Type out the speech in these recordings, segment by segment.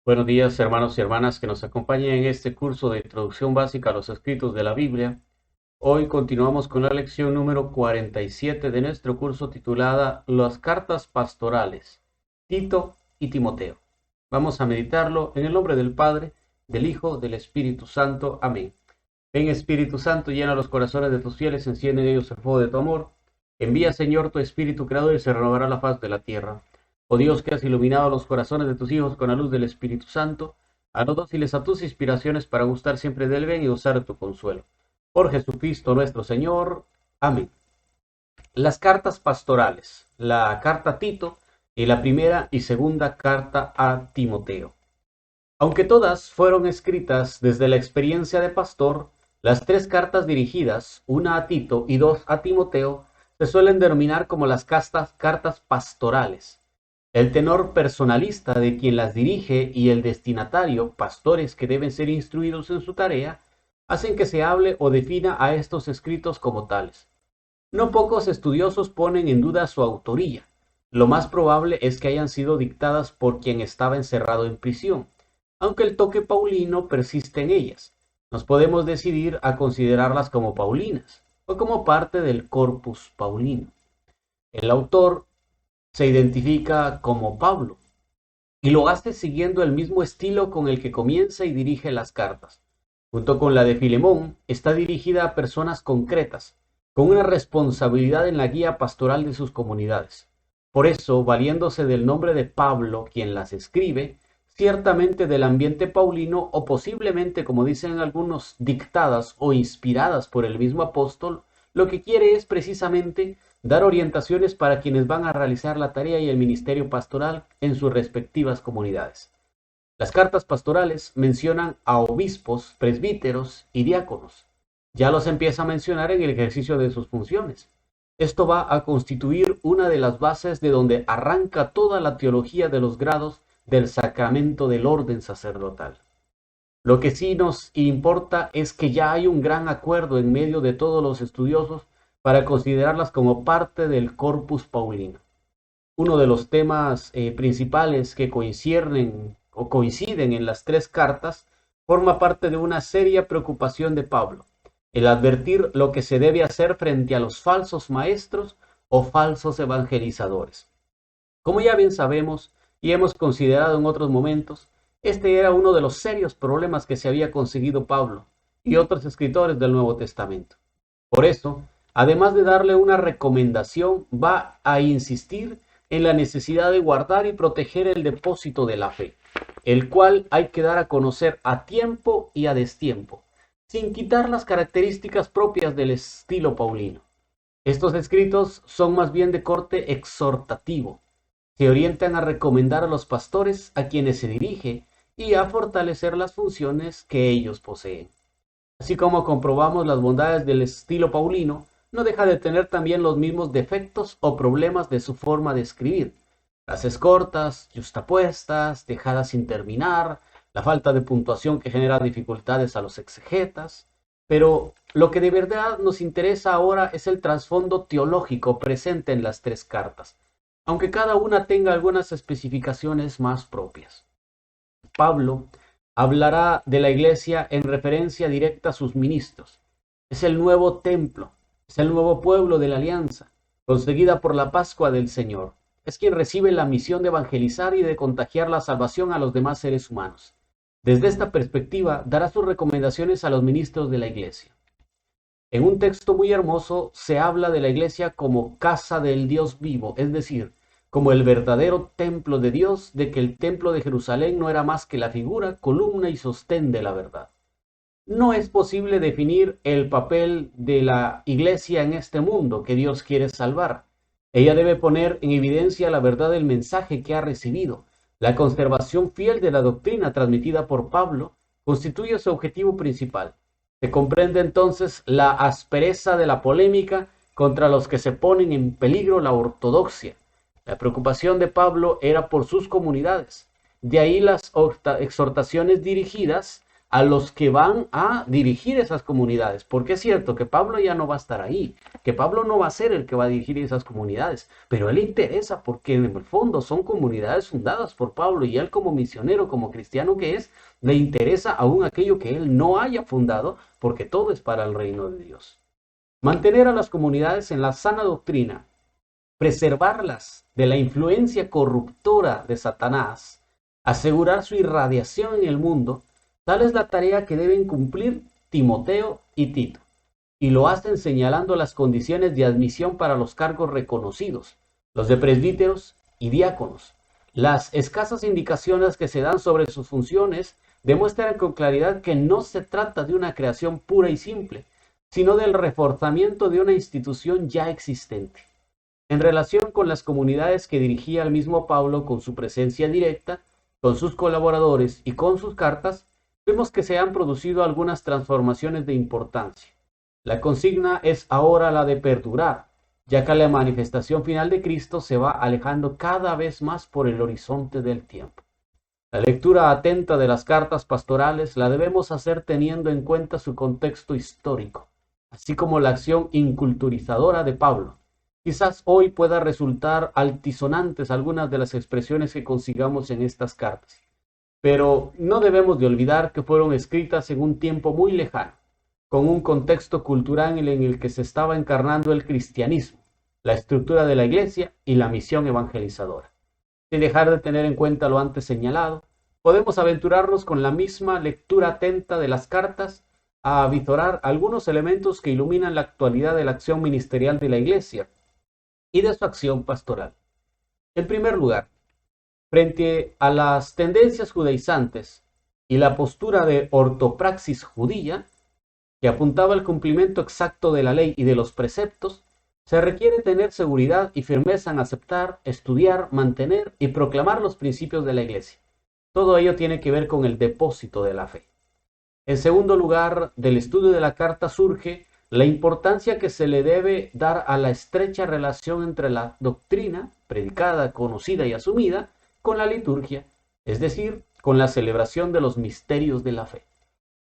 Buenos días, hermanos y hermanas que nos acompañan en este curso de Introducción Básica a los Escritos de la Biblia. Hoy continuamos con la lección número 47 de nuestro curso titulada Las Cartas Pastorales, Tito y Timoteo. Vamos a meditarlo en el nombre del Padre, del Hijo, del Espíritu Santo. Amén. Ven, Espíritu Santo, llena los corazones de tus fieles, enciende en ellos el fuego de tu amor. Envía, Señor, tu Espíritu Creador y se renovará la faz de la tierra. Oh Dios, que has iluminado los corazones de tus hijos con la luz del Espíritu Santo, haznos dóciles a tus inspiraciones para gustar siempre del bien y gozar de tu consuelo. Por Jesucristo nuestro Señor. Amén. Las cartas pastorales, la carta a Tito y la primera y segunda carta a Timoteo. Aunque todas fueron escritas desde la experiencia de pastor, las tres cartas dirigidas, una a Tito y dos a Timoteo, se suelen denominar como las cartas pastorales. El tenor personalista de quien las dirige y el destinatario, pastores que deben ser instruidos en su tarea, hacen que se hable o defina a estos escritos como tales. No pocos estudiosos ponen en duda su autoría. Lo más probable es que hayan sido dictadas por quien estaba encerrado en prisión, aunque el toque paulino persiste en ellas. Nos podemos decidir a considerarlas como paulinas o como parte del corpus paulino. El autor se identifica como Pablo y lo hace siguiendo el mismo estilo con el que comienza y dirige las cartas. Junto con la de Filemón, está dirigida a personas concretas, con una responsabilidad en la guía pastoral de sus comunidades. Por eso, valiéndose del nombre de Pablo, quien las escribe, ciertamente del ambiente paulino o posiblemente, como dicen algunos, dictadas o inspiradas por el mismo apóstol, lo que quiere es precisamente dar orientaciones para quienes van a realizar la tarea y el ministerio pastoral en sus respectivas comunidades. Las cartas pastorales mencionan a obispos, presbíteros y diáconos. Ya los empieza a mencionar en el ejercicio de sus funciones. Esto va a constituir una de las bases de donde arranca toda la teología de los grados del sacramento del orden sacerdotal. Lo que sí nos importa es que ya hay un gran acuerdo en medio de todos los estudiosos para considerarlas como parte del corpus paulino. Uno de los temas principales que coinciden en las tres cartas forma parte de una seria preocupación de Pablo, el advertir lo que se debe hacer frente a los falsos maestros o falsos evangelizadores. Como ya bien sabemos y hemos considerado en otros momentos, este era uno de los serios problemas que se había conseguido Pablo y otros escritores del Nuevo Testamento. Por eso, además de darle una recomendación, va a insistir en la necesidad de guardar y proteger el depósito de la fe, el cual hay que dar a conocer a tiempo y a destiempo, sin quitar las características propias del estilo paulino. Estos escritos son más bien de corte exhortativo, se orientan a recomendar a los pastores a quienes se dirige y a fortalecer las funciones que ellos poseen. Así como comprobamos las bondades del estilo paulino, no deja de tener también los mismos defectos o problemas de su forma de escribir. Frases cortas, justapuestas, dejadas sin terminar, la falta de puntuación que genera dificultades a los exegetas. Pero lo que de verdad nos interesa ahora es el trasfondo teológico presente en las tres cartas, aunque cada una tenga algunas especificaciones más propias. Pablo hablará de la iglesia en referencia directa a sus ministros. Es el nuevo templo, es el nuevo pueblo de la alianza, conseguida por la Pascua del Señor. Es quien recibe la misión de evangelizar y de contagiar la salvación a los demás seres humanos. Desde esta perspectiva, dará sus recomendaciones a los ministros de la iglesia. En un texto muy hermoso se habla de la iglesia como casa del Dios vivo, es decir, como el verdadero templo de Dios, de que el templo de Jerusalén no era más que la figura, columna y sostén de la verdad. No es posible definir el papel de la iglesia en este mundo que Dios quiere salvar. Ella debe poner en evidencia la verdad del mensaje que ha recibido. La conservación fiel de la doctrina transmitida por Pablo constituye su objetivo principal. Se comprende entonces la aspereza de la polémica contra los que se ponen en peligro la ortodoxia. La preocupación de Pablo era por sus comunidades. De ahí las exhortaciones dirigidas a los que van a dirigir esas comunidades, porque es cierto que Pablo ya no va a estar ahí, que Pablo no va a ser el que va a dirigir esas comunidades, pero él le interesa porque en el fondo son comunidades fundadas por Pablo y él como misionero, como cristiano que es, le interesa aún aquello que él no haya fundado, porque todo es para el reino de Dios. Mantener a las comunidades en la sana doctrina, preservarlas de la influencia corruptora de Satanás, asegurar su irradiación en el mundo, tal es la tarea que deben cumplir Timoteo y Tito, y lo hacen señalando las condiciones de admisión para los cargos reconocidos, los de presbíteros y diáconos. Las escasas indicaciones que se dan sobre sus funciones demuestran con claridad que no se trata de una creación pura y simple, sino del reforzamiento de una institución ya existente. En relación con las comunidades que dirigía el mismo Pablo con su presencia directa, con sus colaboradores y con sus cartas, vemos que se han producido algunas transformaciones de importancia. La consigna es ahora la de perdurar, ya que la manifestación final de Cristo se va alejando cada vez más por el horizonte del tiempo. La lectura atenta de las cartas pastorales la debemos hacer teniendo en cuenta su contexto histórico, así como la acción inculturizadora de Pablo. Quizás hoy pueda resultar altisonantes algunas de las expresiones que consigamos en estas cartas, pero no debemos de olvidar que fueron escritas en un tiempo muy lejano, con un contexto cultural en el que se estaba encarnando el cristianismo, la estructura de la iglesia y la misión evangelizadora. Sin dejar de tener en cuenta lo antes señalado, podemos aventurarnos con la misma lectura atenta de las cartas a visorar algunos elementos que iluminan la actualidad de la acción ministerial de la iglesia y de su acción pastoral. En primer lugar, frente a las tendencias judaizantes y la postura de ortopraxis judía, que apuntaba al cumplimiento exacto de la ley y de los preceptos, se requiere tener seguridad y firmeza en aceptar, estudiar, mantener y proclamar los principios de la Iglesia. Todo ello tiene que ver con el depósito de la fe. En segundo lugar, del estudio de la carta surge la importancia que se le debe dar a la estrecha relación entre la doctrina, predicada, conocida y asumida, con la liturgia, es decir, con la celebración de los misterios de la fe.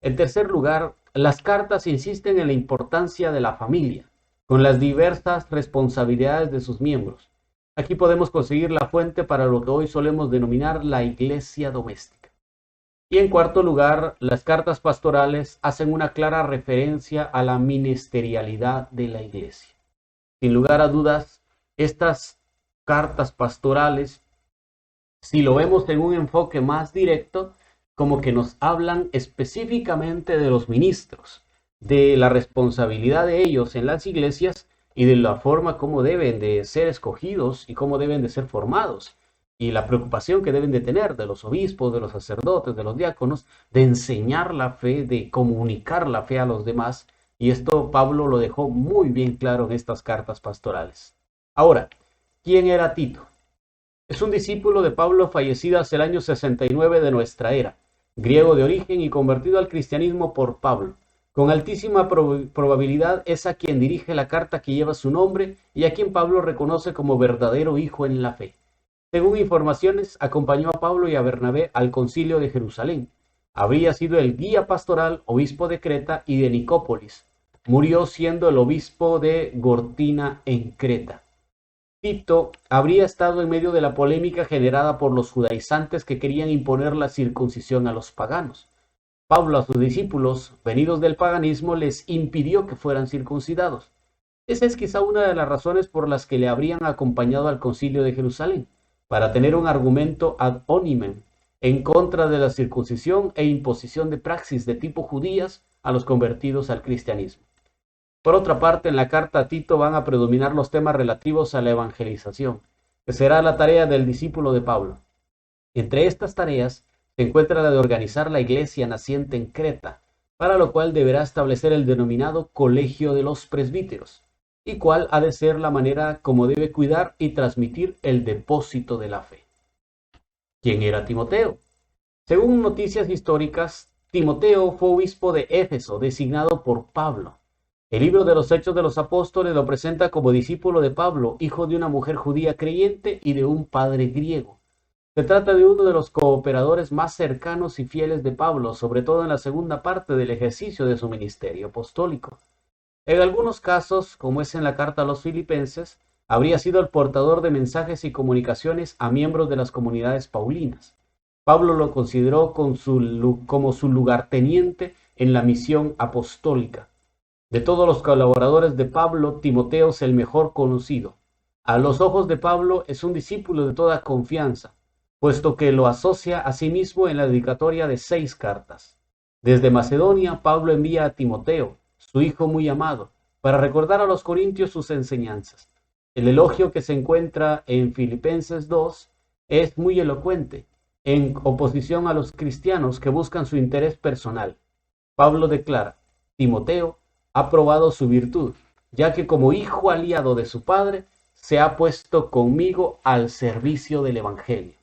En tercer lugar, las cartas insisten en la importancia de la familia, con las diversas responsabilidades de sus miembros. Aquí podemos conseguir la fuente para lo que hoy solemos denominar la iglesia doméstica. Y en cuarto lugar, las cartas pastorales hacen una clara referencia a la ministerialidad de la iglesia. Sin lugar a dudas, estas cartas pastorales, si lo vemos en un enfoque más directo, como que nos hablan específicamente de los ministros, de la responsabilidad de ellos en las iglesias y de la forma como deben de ser escogidos y cómo deben de ser formados. Y la preocupación que deben de tener de los obispos, de los sacerdotes, de los diáconos, de enseñar la fe, de comunicar la fe a los demás. Y esto Pablo lo dejó muy bien claro en estas cartas pastorales. Ahora, ¿quién era Tito? Es un discípulo de Pablo fallecido hacia el año 69 de nuestra era, griego de origen y convertido al cristianismo por Pablo. Con altísima probabilidad es a quien dirige la carta que lleva su nombre y a quien Pablo reconoce como verdadero hijo en la fe. Según informaciones, acompañó a Pablo y a Bernabé al concilio de Jerusalén. Habría sido el guía pastoral, obispo de Creta y de Nicópolis. Murió siendo el obispo de Gortina en Creta. Tito habría estado en medio de la polémica generada por los judaizantes que querían imponer la circuncisión a los paganos. Pablo a sus discípulos, venidos del paganismo, les impidió que fueran circuncidados. Esa es quizá una de las razones por las que le habrían acompañado al concilio de Jerusalén, para tener un argumento ad hominem en contra de la circuncisión e imposición de praxis de tipo judías a los convertidos al cristianismo. Por otra parte, en la carta a Tito van a predominar los temas relativos a la evangelización, que será la tarea del discípulo de Pablo. Entre estas tareas se encuentra la de organizar la iglesia naciente en Creta, para lo cual deberá establecer el denominado Colegio de los Presbíteros, y cuál ha de ser la manera como debe cuidar y transmitir el depósito de la fe. ¿Quién era Timoteo? Según noticias históricas, Timoteo fue obispo de Éfeso, designado por Pablo. El libro de los Hechos de los Apóstoles lo presenta como discípulo de Pablo, hijo de una mujer judía creyente y de un padre griego. Se trata de uno de los cooperadores más cercanos y fieles de Pablo, sobre todo en la segunda parte del ejercicio de su ministerio apostólico. En algunos casos, como es en la carta a los Filipenses, habría sido el portador de mensajes y comunicaciones a miembros de las comunidades paulinas. Pablo lo consideró como su lugarteniente en la misión apostólica. De todos los colaboradores de Pablo, Timoteo es el mejor conocido. A los ojos de Pablo es un discípulo de toda confianza, puesto que lo asocia a sí mismo en la dedicatoria de 6 cartas. Desde Macedonia, Pablo envía a Timoteo, su hijo muy amado, para recordar a los corintios sus enseñanzas. El elogio que se encuentra en Filipenses 2 es muy elocuente, en oposición a los cristianos que buscan su interés personal. Pablo declara: Timoteo ha probado su virtud, ya que como hijo aliado de su padre, se ha puesto conmigo al servicio del Evangelio.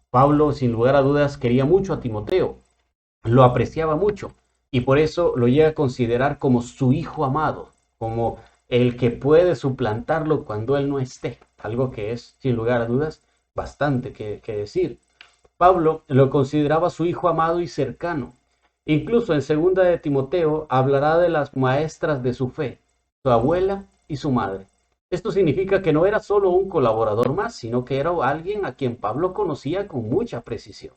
Pablo, sin lugar a dudas, quería mucho a Timoteo, lo apreciaba mucho, y por eso lo llega a considerar como su hijo amado, como el que puede suplantarlo cuando él no esté, algo que es, sin lugar a dudas, bastante que decir. Pablo lo consideraba su hijo amado y cercano. Incluso en segunda de Timoteo hablará de las maestras de su fe, su abuela y su madre. Esto significa que no era solo un colaborador más, sino que era alguien a quien Pablo conocía con mucha precisión.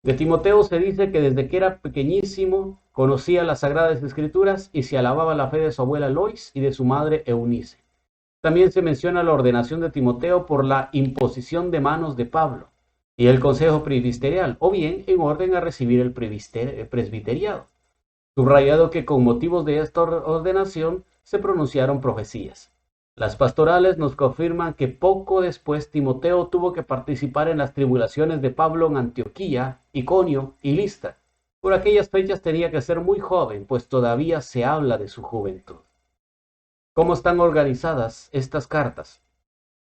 De Timoteo se dice que desde que era pequeñísimo conocía las Sagradas Escrituras y se alababa la fe de su abuela Lois y de su madre Eunice. También se menciona la ordenación de Timoteo por la imposición de manos de Pablo y el consejo presbiterial, o bien en orden a recibir el presbiteriado. Subrayado que con motivos de esta ordenación se pronunciaron profecías. Las pastorales nos confirman que poco después Timoteo tuvo que participar en las tribulaciones de Pablo en Antioquía, Iconio y Listra. Por aquellas fechas tenía que ser muy joven, pues todavía se habla de su juventud. ¿Cómo están organizadas estas cartas?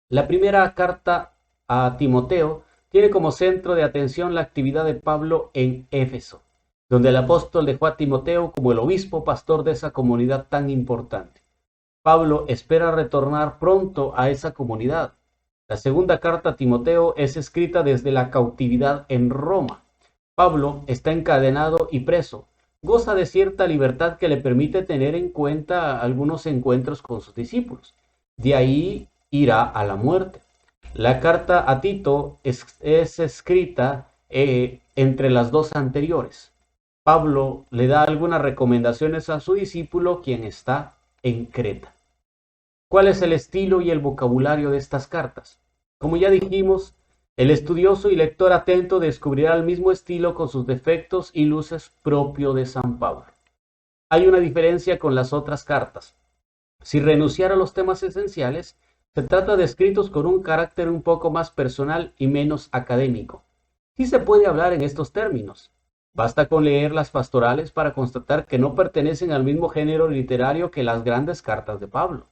La primera carta a Timoteo tiene como centro de atención la actividad de Pablo en Éfeso, donde el apóstol dejó a Timoteo como el obispo pastor de esa comunidad tan importante. Pablo espera retornar pronto a esa comunidad. La segunda carta a Timoteo es escrita desde la cautividad en Roma. Pablo está encadenado y preso. Goza de cierta libertad que le permite tener en cuenta algunos encuentros con sus discípulos. De ahí irá a la muerte. La carta a Tito es escrita entre las dos anteriores. Pablo le da algunas recomendaciones a su discípulo, quien está en Creta. ¿Cuál es el estilo y el vocabulario de estas cartas? Como ya dijimos, el estudioso y lector atento descubrirá el mismo estilo con sus defectos y luces propio de San Pablo. Hay una diferencia con las otras cartas. Si renunciar a los temas esenciales, se trata de escritos con un carácter un poco más personal y menos académico. Sí se puede hablar en estos términos. Basta con leer las pastorales para constatar que no pertenecen al mismo género literario que las grandes cartas de Pablo.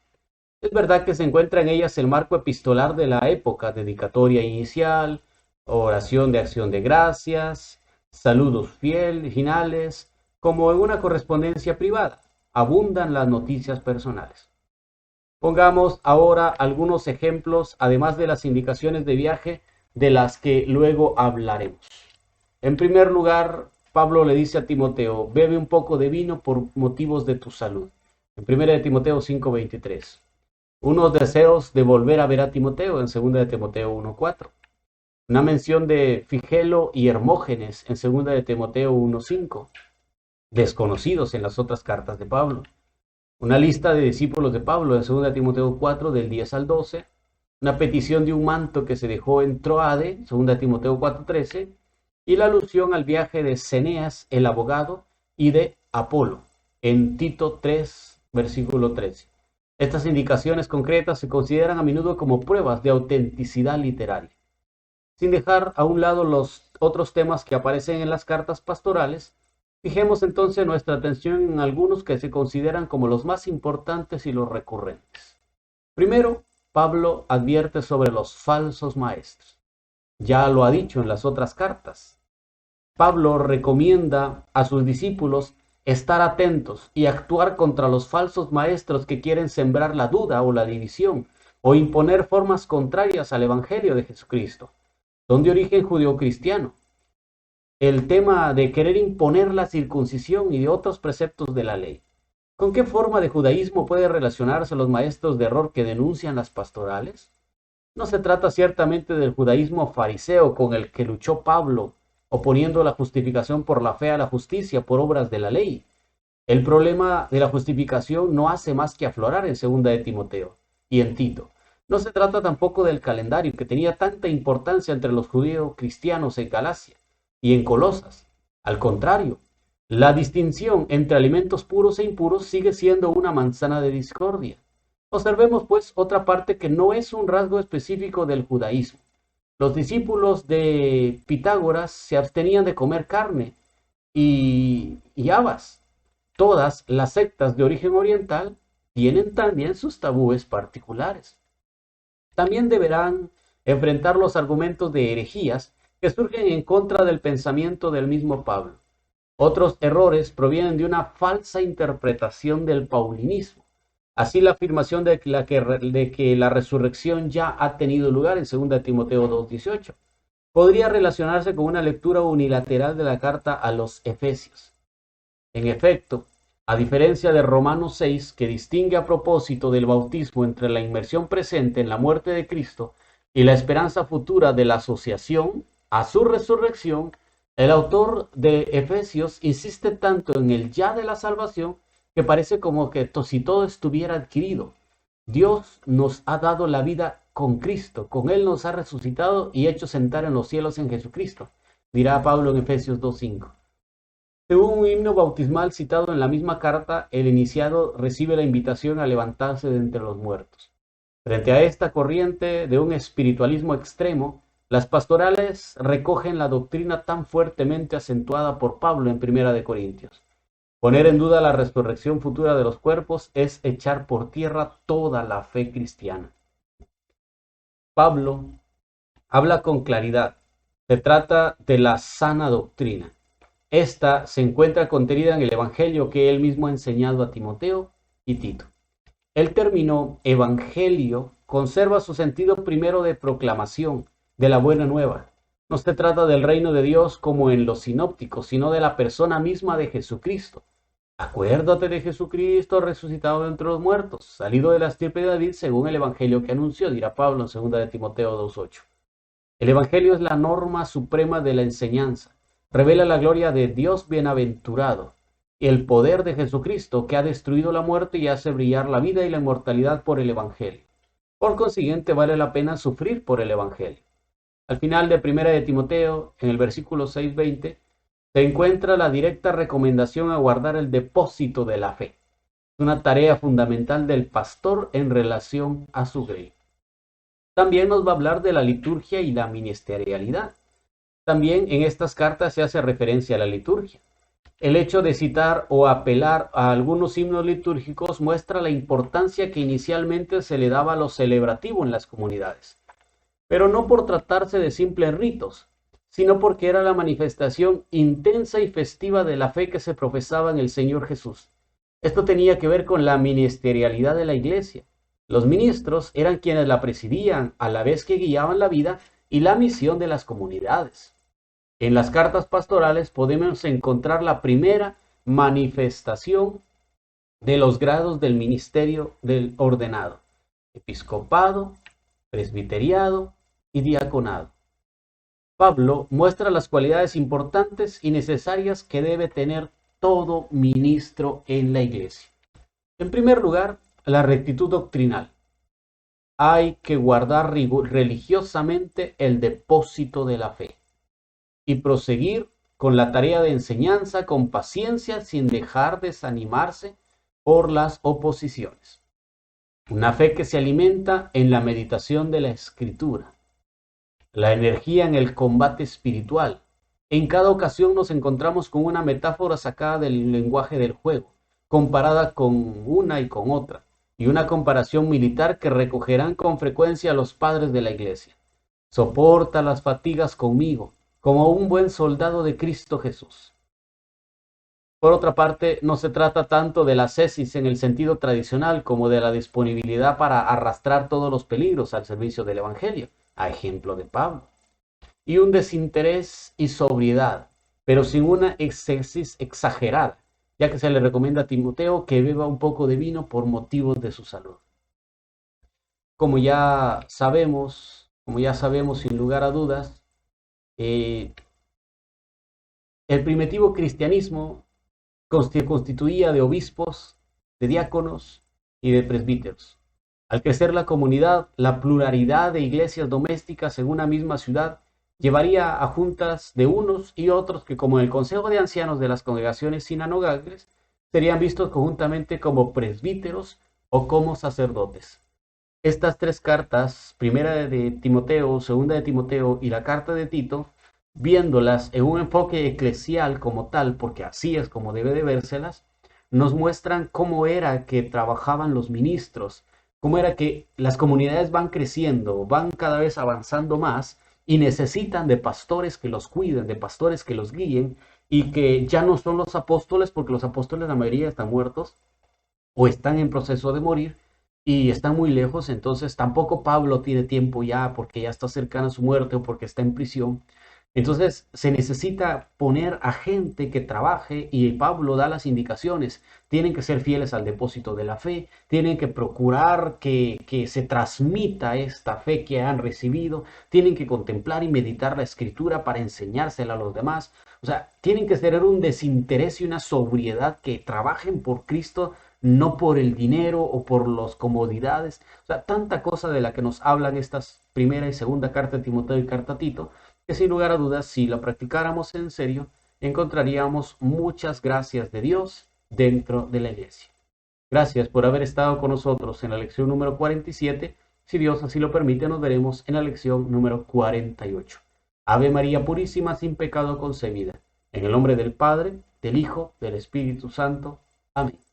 Es verdad que se encuentra en ellas el marco epistolar de la época: dedicatoria inicial, oración de acción de gracias, saludos finales, como en una correspondencia privada. Abundan las noticias personales. Pongamos ahora algunos ejemplos, además de las indicaciones de viaje, de las que luego hablaremos. En primer lugar, Pablo le dice a Timoteo: bebe un poco de vino por motivos de tu salud. En 1 de Timoteo 5:23. Unos deseos de volver a ver a Timoteo en 2 de Timoteo 1:4. Una mención de Figelo y Hermógenes en 2 de Timoteo 1:5, desconocidos en las otras cartas de Pablo. Una lista de discípulos de Pablo en 2 de Timoteo 4 del 10 al 12. Una petición de un manto que se dejó en Troade, 2 de Timoteo 4:13. Y la alusión al viaje de Ceneas, el abogado, y de Apolo, en Tito 3, versículo 13. Estas indicaciones concretas se consideran a menudo como pruebas de autenticidad literaria. Sin dejar a un lado los otros temas que aparecen en las cartas pastorales, fijemos entonces nuestra atención en algunos que se consideran como los más importantes y los recurrentes. Primero, Pablo advierte sobre los falsos maestros. Ya lo ha dicho en las otras cartas. Pablo recomienda a sus discípulos estar atentos y actuar contra los falsos maestros que quieren sembrar la duda o la división o imponer formas contrarias al Evangelio de Jesucristo. son de origen judeocristiano. El tema de querer imponer la circuncisión y de otros preceptos de la ley. ¿Con qué forma de judaísmo puede relacionarse los maestros de error que denuncian las pastorales? No se trata ciertamente del judaísmo fariseo con el que luchó Pablo, oponiendo la justificación por la fe a la justicia por obras de la ley. El problema de la justificación no hace más que aflorar en 2 de Timoteo y en Tito. No se trata tampoco del calendario que tenía tanta importancia entre los judíos cristianos en Galacia y en Colosas. Al contrario, la distinción entre alimentos puros e impuros sigue siendo una manzana de discordia. Observemos pues otra parte que no es un rasgo específico del judaísmo. Los discípulos de Pitágoras se abstenían de comer carne y habas. Todas las sectas de origen oriental tienen también sus tabúes particulares. También deberán enfrentar los argumentos de herejías que surgen en contra del pensamiento del mismo Pablo. Otros errores provienen de una falsa interpretación del paulinismo. Así la afirmación de que la resurrección ya ha tenido lugar en 2 Timoteo 2:18 podría relacionarse con una lectura unilateral de la carta a los Efesios. En efecto, a diferencia de Romanos 6, que distingue a propósito del bautismo entre la inmersión presente en la muerte de Cristo y la esperanza futura de la asociación a su resurrección, el autor de Efesios insiste tanto en el ya de la salvación que parece como que si todo estuviera adquirido. Dios nos ha dado la vida con Cristo, con Él nos ha resucitado y hecho sentar en los cielos en Jesucristo, dirá Pablo en Efesios 2:5. Según un himno bautismal citado en la misma carta, el iniciado recibe la invitación a levantarse de entre los muertos. Frente a esta corriente de un espiritualismo extremo, las pastorales recogen la doctrina tan fuertemente acentuada por Pablo en 1 Corintios. Poner en duda la resurrección futura de los cuerpos es echar por tierra toda la fe cristiana. Pablo habla con claridad. Se trata de la sana doctrina. Esta se encuentra contenida en el Evangelio que él mismo ha enseñado a Timoteo y Tito. El término Evangelio conserva su sentido primero de proclamación de la buena nueva. No se trata del reino de Dios como en los sinópticos, sino de la persona misma de Jesucristo. Acuérdate de Jesucristo resucitado de entre los muertos, salido de la estirpe de David según el Evangelio que anunció, dirá Pablo en 2 de Timoteo 2:8. El Evangelio es la norma suprema de la enseñanza. Revela la gloria de Dios bienaventurado, el poder de Jesucristo que ha destruido la muerte y hace brillar la vida y la inmortalidad por el Evangelio. Por consiguiente, vale la pena sufrir por el Evangelio. Al final de 1 de Timoteo, en el versículo 6:20, se encuentra la directa recomendación a guardar el depósito de la fe. Es una tarea fundamental del pastor en relación a su grey. También nos va a hablar de la liturgia y la ministerialidad. También en estas cartas se hace referencia a la liturgia. El hecho de citar o apelar a algunos himnos litúrgicos muestra la importancia que inicialmente se le daba a lo celebrativo en las comunidades, pero no por tratarse de simples ritos, sino porque era la manifestación intensa y festiva de la fe que se profesaba en el Señor Jesús. Esto tenía que ver con la ministerialidad de la iglesia. Los ministros eran quienes la presidían, a la vez que guiaban la vida y la misión de las comunidades. En las cartas pastorales podemos encontrar la primera manifestación de los grados del ministerio del ordenado: episcopado, presbiteriado y diaconado. Pablo muestra las cualidades importantes y necesarias que debe tener todo ministro en la iglesia. En primer lugar, la rectitud doctrinal. Hay que guardar religiosamente el depósito de la fe y proseguir con la tarea de enseñanza con paciencia sin dejar desanimarse por las oposiciones. Una fe que se alimenta en la meditación de la Escritura. La energía en el combate espiritual. En cada ocasión nos encontramos con una metáfora sacada del lenguaje del juego, comparada con una y con otra, y una comparación militar que recogerán con frecuencia los padres de la iglesia. Soporta las fatigas conmigo, como un buen soldado de Cristo Jesús. Por otra parte, no se trata tanto de la ascesis en el sentido tradicional como de la disponibilidad para arrastrar todos los peligros al servicio del Evangelio, a ejemplo de Pablo. y un desinterés y sobriedad, pero sin una excesis exagerada, ya que se le recomienda a Timoteo que beba un poco de vino por motivos de su salud. Como ya sabemos sin lugar a dudas, eh, el primitivo cristianismo constituía de obispos, de diáconos y de presbíteros. Al crecer la comunidad, la pluralidad de iglesias domésticas en una misma ciudad llevaría a juntas de unos y otros que, como en el Consejo de Ancianos de las congregaciones sinagógicas, serían vistos conjuntamente como presbíteros o como sacerdotes. Estas tres cartas, primera de Timoteo, segunda de Timoteo y la carta de Tito, viéndolas en un enfoque eclesial como tal, porque así es como debe de vérselas, nos muestran cómo era que trabajaban los ministros, cómo era que las comunidades van creciendo, van cada vez avanzando más y necesitan de pastores que los cuiden, de pastores que los guíen y que ya no son los apóstoles, porque los apóstoles la mayoría están muertos o están en proceso de morir y están muy lejos, entonces tampoco Pablo tiene tiempo ya porque ya está cercana a su muerte o porque está en prisión. Entonces se necesita poner a gente que trabaje y Pablo da las indicaciones. Tienen que ser fieles al depósito de la fe, tienen que procurar que se transmita esta fe que han recibido, tienen que contemplar y meditar la escritura para enseñársela a los demás. O sea, tienen que tener un desinterés y una sobriedad, que trabajen por Cristo, no por el dinero o por las comodidades. O sea, tanta cosa de la que nos hablan estas primera y segunda carta de Timoteo y carta a Tito, que sin lugar a dudas, si la practicáramos en serio, encontraríamos muchas gracias de Dios dentro de la iglesia. Gracias por haber estado con nosotros en la lección número 47. Si Dios así lo permite, nos veremos en la lección número 48. Ave María Purísima, sin pecado concebida. En el nombre del Padre, del Hijo, del Espíritu Santo. Amén.